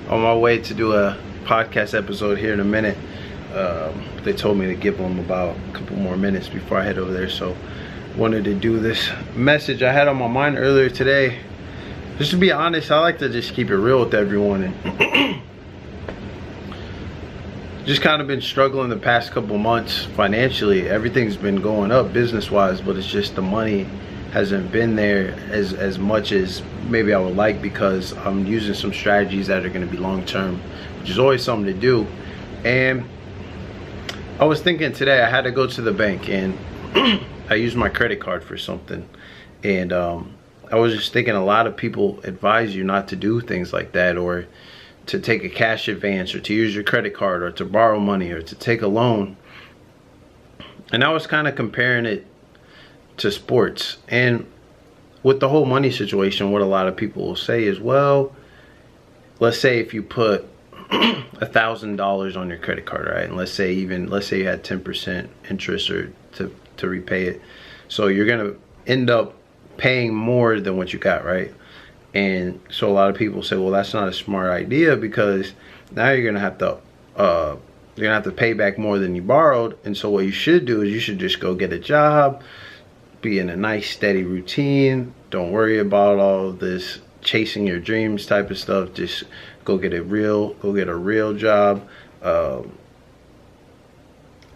on my way to do a podcast episode here in a minute. They told me to give them about a couple more minutes before I head over there, so wanted to do this message I had on my mind earlier today. Just to be honest, I like to just keep it real with everyone, and just kind of been struggling the past couple months financially. Everything's been going up business wise, but it's just the money hasn't been there as much as maybe I would like, because I'm using some strategies that are going to be long term, which is always something to do. And I was thinking today I had to go to the bank, and I used my credit card for something, and I was just thinking a lot of people advise you not to do things like that, or to take a cash advance, or to use your credit card, or to borrow money, or to take a loan. And I was kind of comparing it to sports. And with the whole money situation, what a lot of people will say is, well, let's say if you put $1,000 on your credit card, right? And let's say you had 10% interest or to repay it. So you're gonna end up paying more than what you got, right? And so a lot of people say, well, that's not a smart idea, because now you're gonna have to pay back more than you borrowed. And so what you should do is you should just go get a job, be in a nice steady routine, don't worry about all this chasing your dreams type of stuff. Just go get a real job,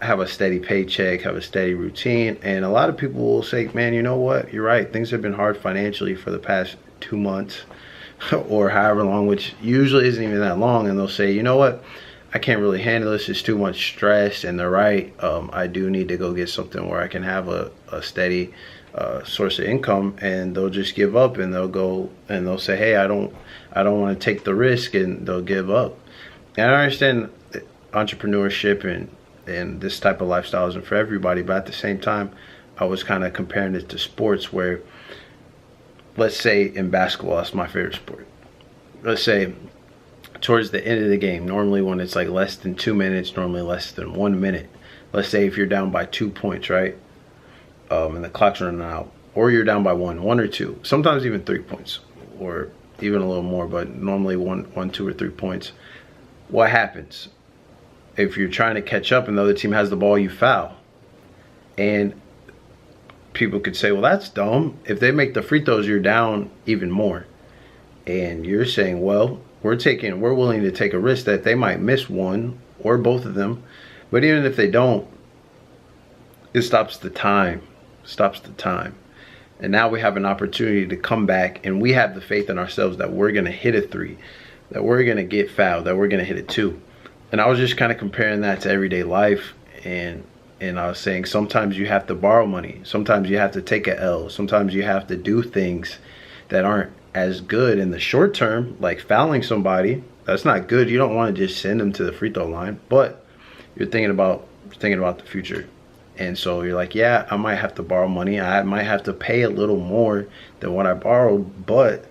have a steady paycheck, have a steady routine. And a lot of people will say, man, you know what, you're right, things have been hard financially for the past 2 months or however long, which usually isn't even that long. And they'll say, you know what, I can't really handle this, it's too much stress. And they're right. I do need to go get something where I can have a steady source of income. And they'll just give up, and they'll go and they'll say, hey, I don't want to take the risk, and they'll give up. And I understand entrepreneurship and this type of lifestyle isn't for everybody, but at the same time, I was kind of comparing it to sports, where let's say in basketball, that's my favorite sport. Let's say towards the end of the game, normally when it's like less than 2 minutes, normally less than 1 minute. Let's say if you're down by 2 points, right? And the clock's running out, or you're down by one or two, sometimes even 3 points, or even a little more, but normally one, 2, or 3 points. What happens? If you're trying to catch up and the other team has the ball, you foul. And people could say, well, that's dumb. If they make the free throws, you're down even more. And you're saying, well, we're willing to take a risk that they might miss one or both of them. But even if they don't, it stops the time. And now we have an opportunity to come back, and we have the faith in ourselves that we're going to hit a three, that we're going to get fouled, that we're going to hit a two. And I was just kind of comparing that to everyday life, and I was saying sometimes you have to borrow money, sometimes you have to take a L, sometimes you have to do things that aren't as good in the short term, like fouling somebody. That's not good. You don't want to just send them to the free throw line, but you're thinking about the future. And so you're like, yeah, I might have to borrow money, I might have to pay a little more than what I borrowed, but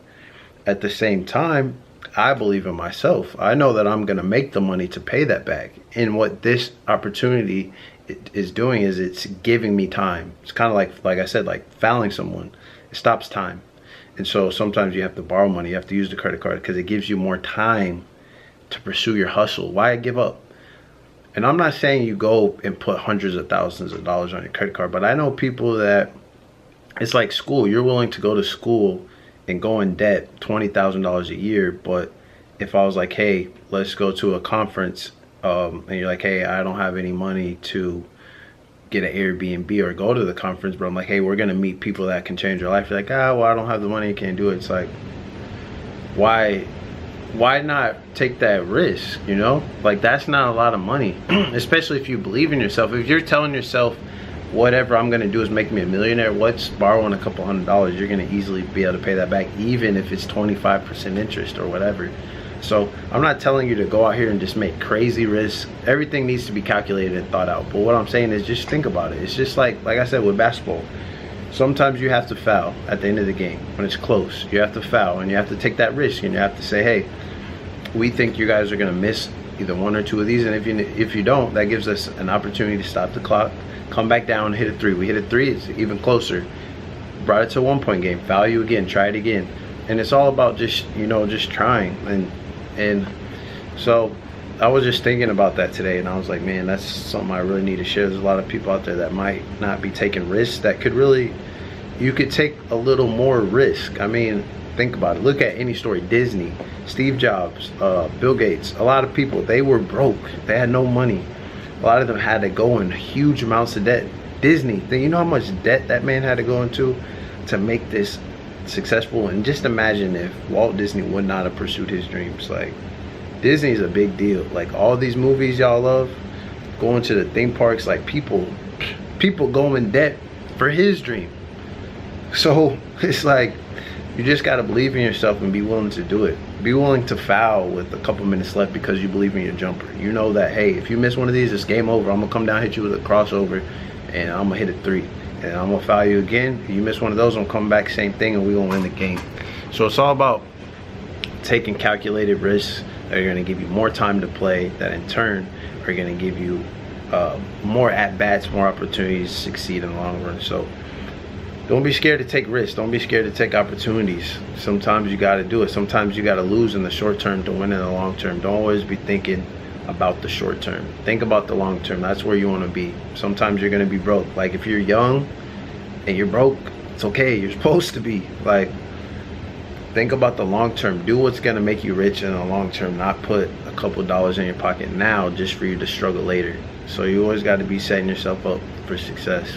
at the same time, I believe in myself. I know that I'm going to make the money to pay that back. And what this opportunity is doing is it's giving me time. It's kind of like I said, like fouling someone. It stops time. And so sometimes you have to borrow money. You have to use the credit card because it gives you more time to pursue your hustle. Why give up? And I'm not saying you go and put hundreds of thousands of dollars on your credit card, but I know people that it's like school. You're willing to go to school and go in debt $20,000 a year. But if I was like, hey, let's go to a conference, and you're like, hey, I don't have any money to get an Airbnb or go to the conference, but I'm like, hey, we're gonna meet people that can change your life. You're like, well, I don't have the money, I can't do it. It's like, why not take that risk? You know, like that's not a lot of money, especially if you believe in yourself. If you're telling yourself, whatever I'm gonna do is make me a millionaire, what's borrowing a couple $100s? You're gonna easily be able to pay that back, even if it's 25% interest or whatever. So I'm not telling you to go out here and just make crazy risks. Everything needs to be calculated and thought out. But what I'm saying is just think about it. It's just like I said with basketball. Sometimes you have to foul at the end of the game when it's close. You have to foul, and you have to take that risk, and you have to say, hey, we think you guys are gonna miss either one or two of these, and if you don't, that gives us an opportunity to stop the clock, come back down, hit a three. We hit a three, it's even closer. Brought it to a 1 point game, foul you again, try it again. And it's all about just, you know, just trying. And So I was just thinking about that today, and I was like, man, that's something I really need to share. There's a lot of people out there that might not be taking risks that could really, you could take a little more risk. I mean, think about it. Look at any story. Disney, Steve Jobs, Bill Gates, a lot of people, they were broke. They had no money. A lot of them had to go in huge amounts of debt. Disney, you know how much debt that man had to go into to make this successful? And just imagine if Walt Disney would not have pursued his dreams. Like, Disney's a big deal. Like, all these movies y'all love, going to the theme parks, like people go in debt for his dream. So it's like, you just gotta believe in yourself and be willing to do it. Be willing to foul with a couple minutes left because you believe in your jumper. You know that, hey, if you miss one of these, it's game over. I'm gonna come down, hit you with a crossover, and I'm gonna hit a three. And I'm gonna foul you again. If you miss one of those, I'm gonna come back, same thing, and we gonna win the game. So it's all about taking calculated risks that are gonna give you more time to play, that in turn are gonna give you more at-bats, more opportunities to succeed in the long run. So don't be scared to take risks. Don't be scared to take opportunities. Sometimes you got to do it. Sometimes you got to lose in the short term to win in the long term. Don't always be thinking about the short term. Think about the long term. That's where you want to be. Sometimes you're going to be broke. Like, if you're young and you're broke, it's okay. You're supposed to be. Like, think about the long term. Do what's going to make you rich in the long term. Not put a couple dollars in your pocket now just for you to struggle later. So you always got to be setting yourself up for success.